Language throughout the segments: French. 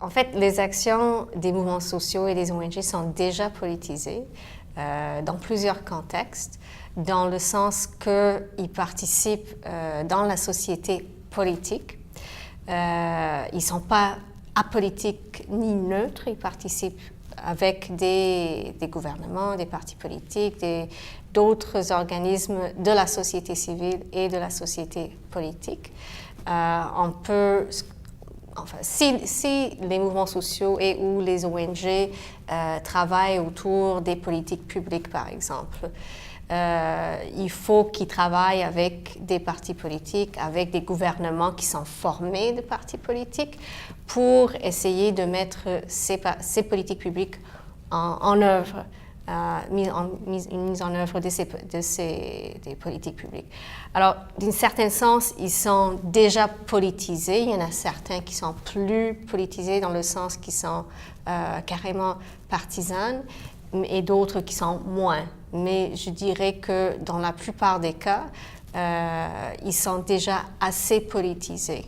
En fait, les actions des mouvements sociaux et des ONG sont déjà politisées dans plusieurs contextes, dans le sens qu'ils participent dans la société politique. Ils ne sont pas apolitiques ni neutres, ils participent avec des gouvernements, des partis politiques, d'autres organismes de la société civile et de la société politique. Si les mouvements sociaux et ou les ONG travaillent autour des politiques publiques, par exemple, il faut qu'ils travaillent avec des partis politiques, avec des gouvernements qui sont formés de partis politiques pour essayer de mettre ces politiques publiques en œuvre. Une mise en œuvre des politiques publiques. Alors, d'un certain sens, ils sont déjà politisés. Il y en a certains qui sont plus politisés dans le sens qu'ils sont carrément partisanes et d'autres qui sont moins. Mais je dirais que dans la plupart des cas, ils sont déjà assez politisés.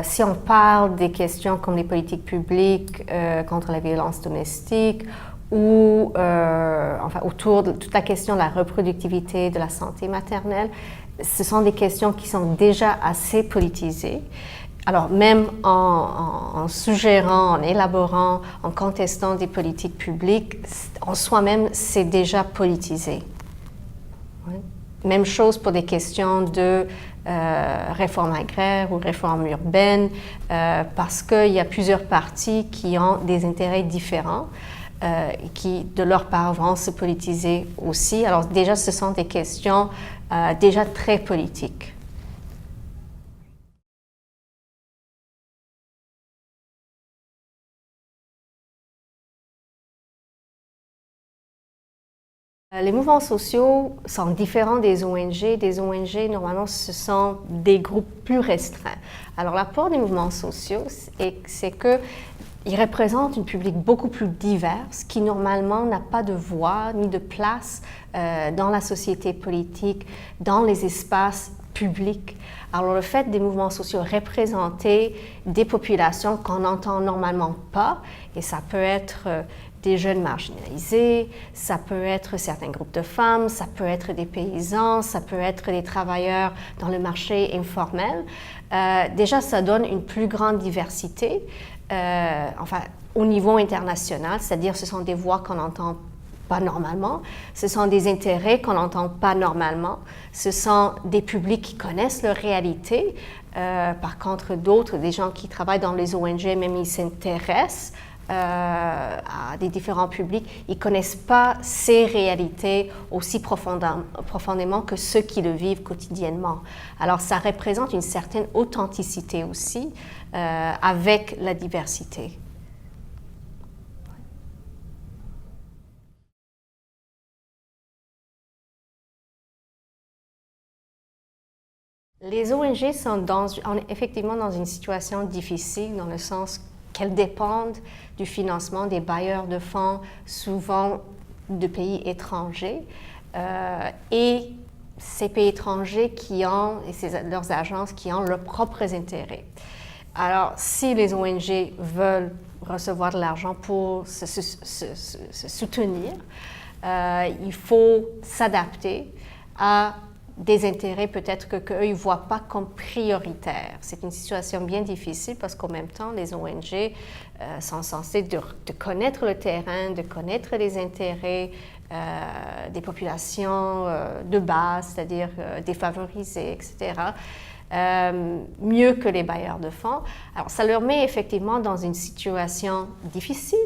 Si on parle des questions comme les politiques publiques contre la violence domestique, ou autour de toute la question de la reproductivité, de la santé maternelle, ce sont des questions qui sont déjà assez politisées. Alors même en suggérant, en élaborant, en contestant des politiques publiques, en soi-même, c'est déjà politisé. Ouais. Même chose pour des questions de réforme agraire ou réforme urbaine, parce qu'il y a plusieurs partis qui ont des intérêts différents. Qui, de leur part, vont se politiser aussi. Alors déjà, ce sont des questions déjà très politiques. Les mouvements sociaux sont différents des ONG. Des ONG, normalement, ce sont des groupes plus restreints. Alors l'apport des mouvements sociaux, c'est que ils représentent un public beaucoup plus divers qui normalement n'a pas de voix ni de place dans la société politique, dans les espaces publics. Alors le fait des mouvements sociaux représenter des populations qu'on n'entend normalement pas, et ça peut être des jeunes marginalisés, ça peut être certains groupes de femmes, ça peut être des paysans, ça peut être des travailleurs dans le marché informel. Déjà, ça donne une plus grande diversité. Au niveau international, c'est-à-dire ce sont des voix qu'on n'entend pas normalement, ce sont des intérêts qu'on n'entend pas normalement, ce sont des publics qui connaissent leur réalité. Par contre, d'autres, des gens qui travaillent dans les ONG, même ils s'intéressent à des différents publics, ils ne connaissent pas ces réalités aussi profondément que ceux qui le vivent quotidiennement. Alors ça représente une certaine authenticité aussi avec la diversité. Les ONG sont effectivement dans une situation difficile dans le sens qu'elles dépendent du financement des bailleurs de fonds, souvent de pays étrangers, et ces pays étrangers qui ont, et leurs agences qui ont leurs propres intérêts. Alors, si les ONG veulent recevoir de l'argent pour se soutenir, il faut s'adapter à des intérêts peut-être qu'eux ne voient pas comme prioritaires. C'est une situation bien difficile parce qu'en même temps, les ONG sont censées de connaître le terrain, de connaître les intérêts des populations de base, c'est-à-dire défavorisées, etc., mieux que les bailleurs de fonds. Alors, ça leur met effectivement dans une situation difficile,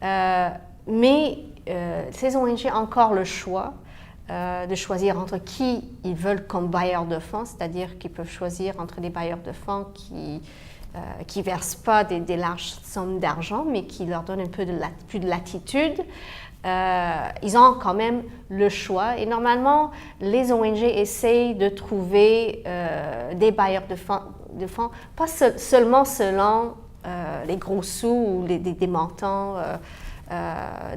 mais ces ONG ont encore le choix de choisir entre qui ils veulent comme bailleurs de fonds, c'est-à-dire qu'ils peuvent choisir entre des bailleurs de fonds qui ne versent pas des larges sommes d'argent, mais qui leur donnent un peu plus de latitude. Ils ont quand même le choix. Et normalement, les ONG essayent de trouver des bailleurs de fonds pas seulement selon les gros sous ou des montants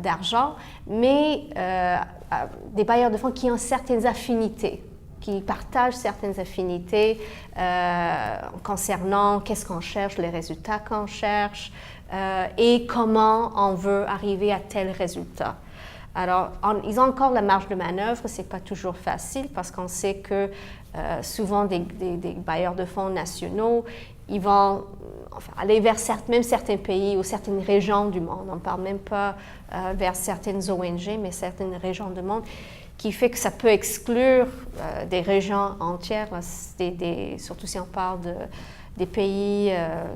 d'argent, mais des bailleurs de fonds qui ont certaines affinités qui partagent certaines affinités concernant qu'est-ce qu'on cherche, les résultats qu'on cherche et comment on veut arriver à tel résultat. Alors, ils ont encore la marge de manœuvre, ce n'est pas toujours facile parce qu'on sait que souvent des bailleurs de fonds nationaux, ils vont aller vers même certains pays ou certaines régions du monde. On ne parle même pas vers certaines ONG, mais certaines régions du monde, qui fait que ça peut exclure des régions entières, surtout si on parle des pays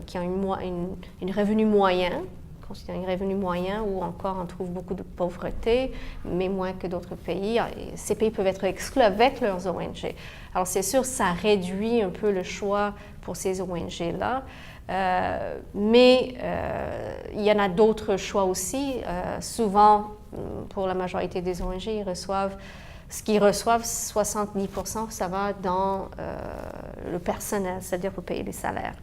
qui ont un revenu moyen, considéré un revenu moyen, où encore on trouve beaucoup de pauvreté, mais moins que d'autres pays. Et ces pays peuvent être exclus avec leurs ONG. Alors c'est sûr, ça réduit un peu le choix pour ces ONG-là, mais il y en a d'autres choix aussi. Souvent, pour la majorité des ONG, ce qu'ils reçoivent, 70%, ça va dans le personnel, c'est-à-dire pour payer les salaires.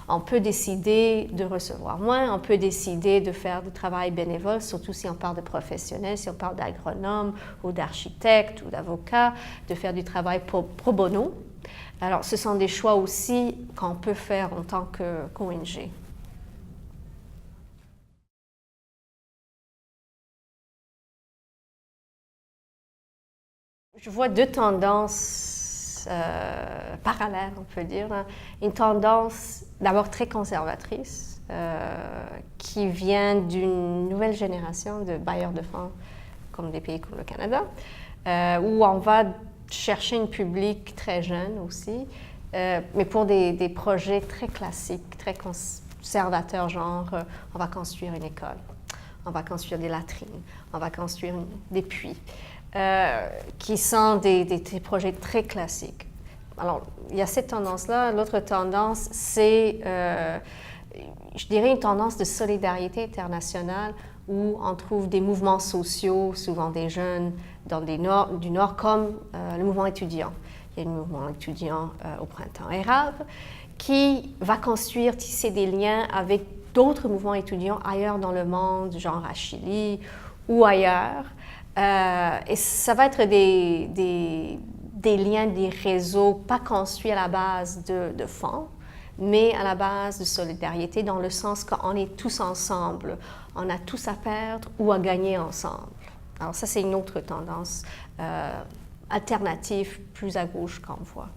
On peut décider de recevoir moins, on peut décider de faire du travail bénévole, surtout si on parle de professionnels, si on parle d'agronomes ou d'architectes ou d'avocats, de faire du travail pro bono. Alors, ce sont des choix aussi qu'on peut faire en tant qu'ONG. Je vois deux tendances parallèles, on peut dire. Une tendance d'abord très conservatrice qui vient d'une nouvelle génération de bailleurs de fonds comme des pays comme le Canada, où on va chercher un public très jeune aussi, mais pour des projets très classiques, très conservateurs, genre on va construire une école, on va construire des latrines, on va construire des puits. Qui sont des projets très classiques. Alors, il y a cette tendance-là. L'autre tendance, c'est, je dirais, une tendance de solidarité internationale où on trouve des mouvements sociaux, souvent des jeunes du Nord, comme le mouvement étudiant. Il y a le mouvement étudiant au printemps arabe qui va construire, tisser des liens avec d'autres mouvements étudiants ailleurs dans le monde, genre à Chili ou ailleurs. Et ça va être des liens, des réseaux, pas construits à la base de fonds, mais à la base de solidarité, dans le sens qu'on est tous ensemble. On a tous à perdre ou à gagner ensemble. Alors ça, c'est une autre tendance alternative, plus à gauche qu'on voit.